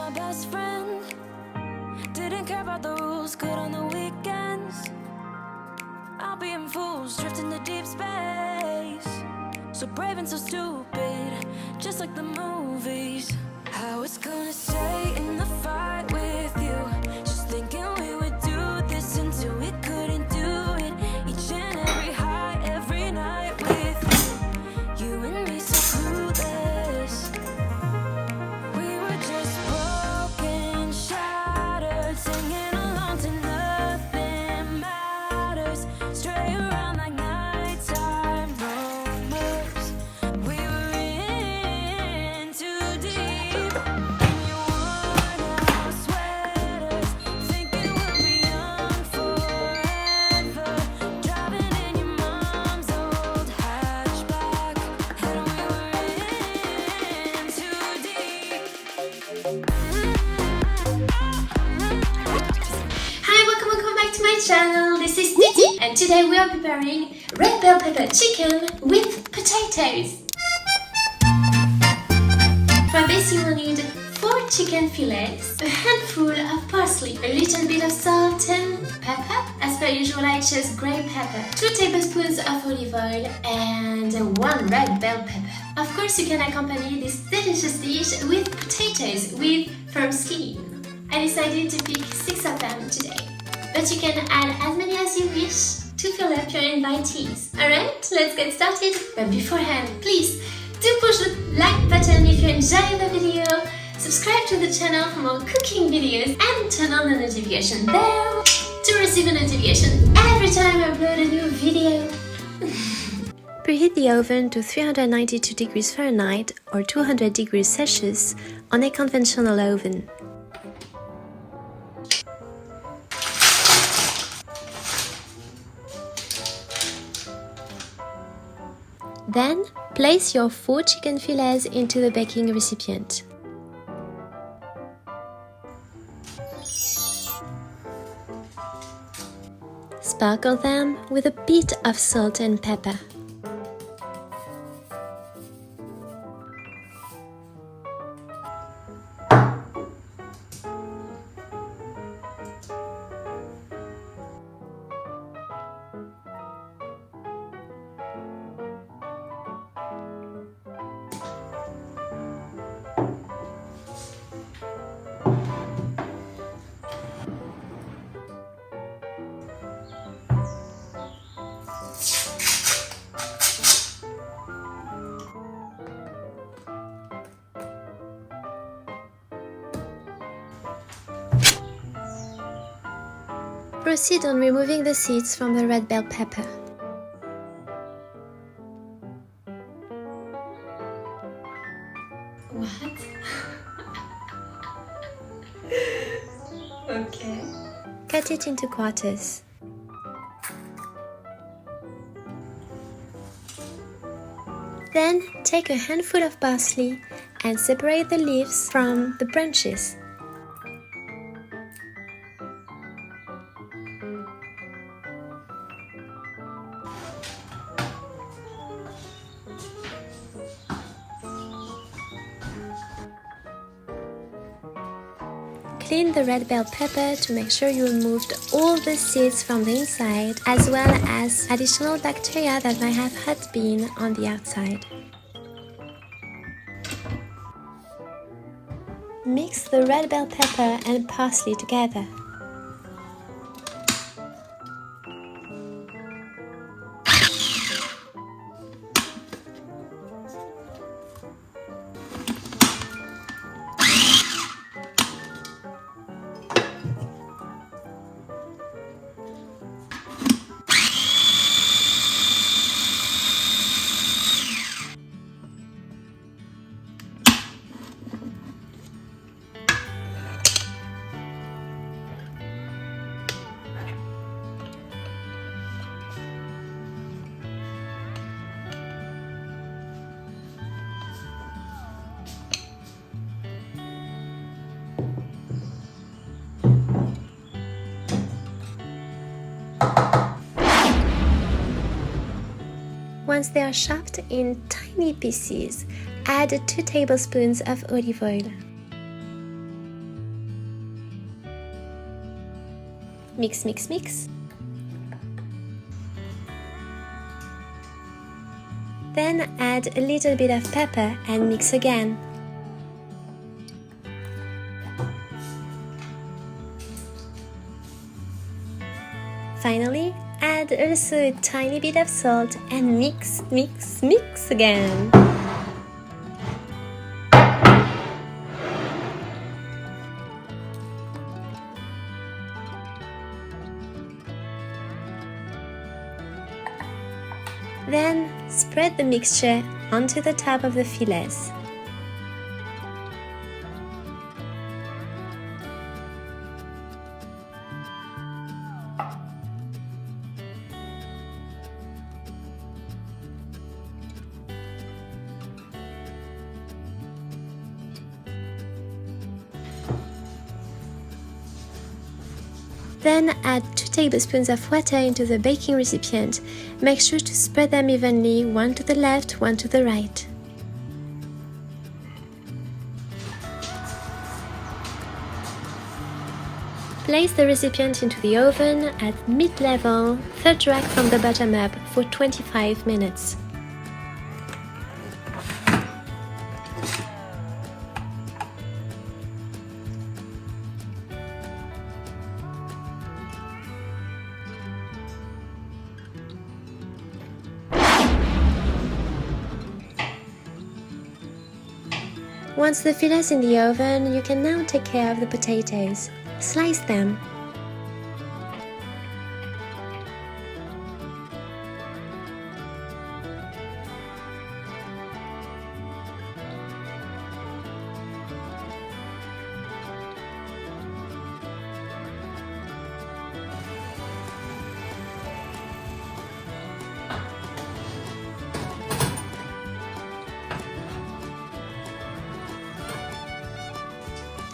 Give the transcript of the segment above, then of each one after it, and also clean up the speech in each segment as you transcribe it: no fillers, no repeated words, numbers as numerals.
my best friend. Didn't care about the rules, good on the weekends. I'll be in fools, drifting to deep space. So brave and so stupid, just like the movies. How it's gonna stay in the fight with you. Just thinking we would do this until we couldn't do it. Each and every high, every night with you. You and me so clueless. We were just broken, shattered, singing along to nothing matters. Stray around like nighttime rumors. We were in too deep. In your worn-out sweaters, thinking we'll be young forever. Driving in your mom's old hatchback, and we were in too deep. Hi, welcome back to my channel. This is Titi, and today we are preparing red bell pepper chicken with potatoes. For this you will need 4 chicken fillets, a handful of parsley, a little bit of salt and pepper. As per usual, I chose grey pepper, 2 tablespoons of olive oil, and 1 red bell pepper. Of course, you can accompany this delicious dish with potatoes with firm skin. I decided to pick 6 of them today, but you can add as many as you wish to fill up your invitees. Alright, let's get started. But beforehand, please do push the like button if you enjoy the video, subscribe to the channel for more cooking videos, and turn on the notification bell to receive a notification every time I upload a new video. Preheat the oven to 392 degrees Fahrenheit or 200 degrees Celsius on a conventional oven. Then, place your 4 chicken fillets into the baking recipient. Sprinkle them with a bit of salt and pepper. Proceed on removing the seeds from the red bell pepper. What? Okay. Cut it into quarters. Then take a handful of parsley and separate the leaves from the branches. Clean the red bell pepper to make sure you removed all the seeds from the inside, as well as additional bacteria that might have had been on the outside. Mix the red bell pepper and parsley together. Once they are chopped in tiny pieces, add 2 tablespoons of olive oil. Mix, mix, mix. Then add a little bit of pepper and mix again. Finally, add also a tiny bit of salt and mix, mix, mix again. Then spread the mixture onto the top of the fillets. Then add 2 tablespoons of water into the baking recipient. Make sure to spread them evenly, one to the left, one to the right. Place the recipient into the oven at mid-level, third rack from the bottom up for 25 minutes. Once the fillet is in the oven, you can now take care of the potatoes. Slice them.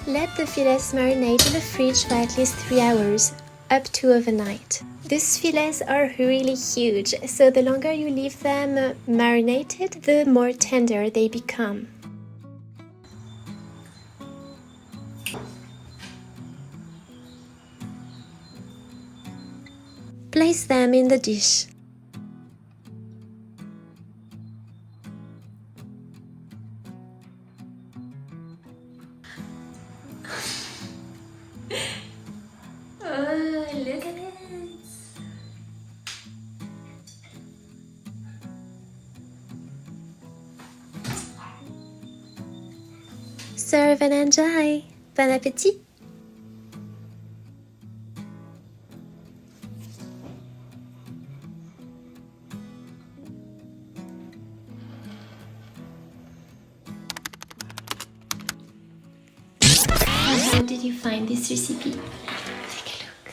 Let the fillets marinate in the fridge for at least 3 hours, up to overnight. These fillets are really huge, so the longer you leave them marinated, the more tender they become. Place them in the dish. Oh, look at it! Serve and enjoy! Bon appétit! How did you find this recipe? Take a look.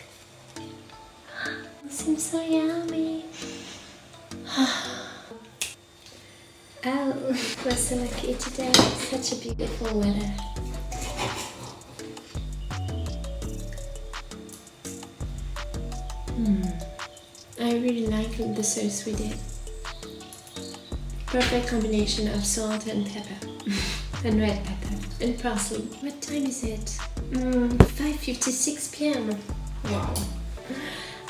It seems so yummy. Oh, we're so lucky today. Such a beautiful weather. I really like the sauce we did. Perfect combination of salt and pepper. And red pepper. And parsley. What time is it? 5:56 p.m. Wow.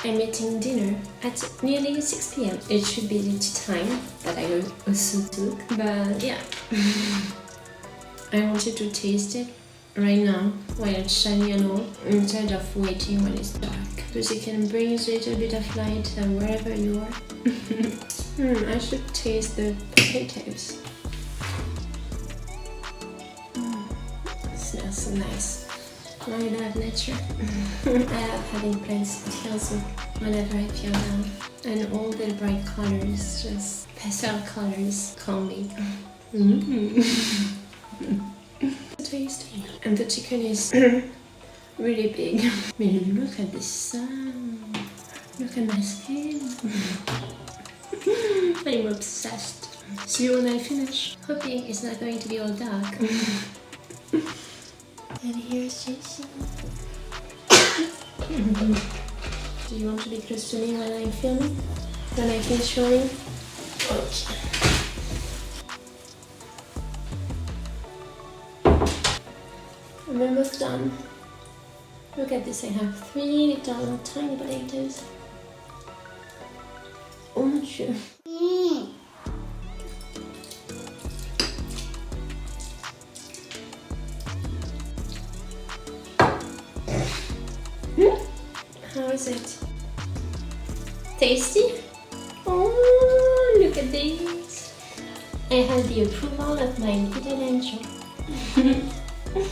I'm eating dinner at nearly 6 p.m. It should be the tea time that I also took. But yeah. I wanted to taste it right now while it's shiny and all, instead of waiting when it's dark. Because it can bring a little bit of light wherever you are. I should taste the potatoes. It smells so nice. I love nature. I love having plants that heals me whenever I feel down. And all the bright colors, just pastel colors, calm me. Tasty. And the chicken is really big. But look at the sun. Look at my skin. I'm obsessed. See you when I finish. Hoping it's not going to be all dark. And here's Jason. Do you want to be close to me while I'm filming? When I finish filming? Okay. I'm almost done. Look at this, I have 3 little tiny potatoes. Oh mon Dieu. How is it? Tasty? Oh, look at this. I have the approval of my little angel.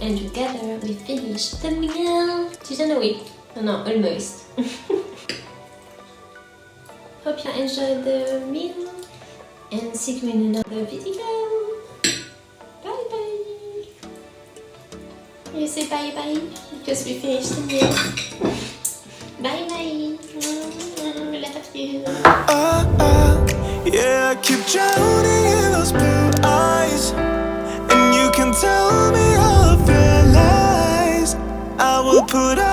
And together we finish the meal. Tu t'en know it? No, almost. Hope you enjoyed the meal and see you in another video. Bye bye. You say bye bye because we finished the meal. Bye bye. Love you. Yeah, I keep drowning in those blue eyes, and you can tell me all of your lies. I will put up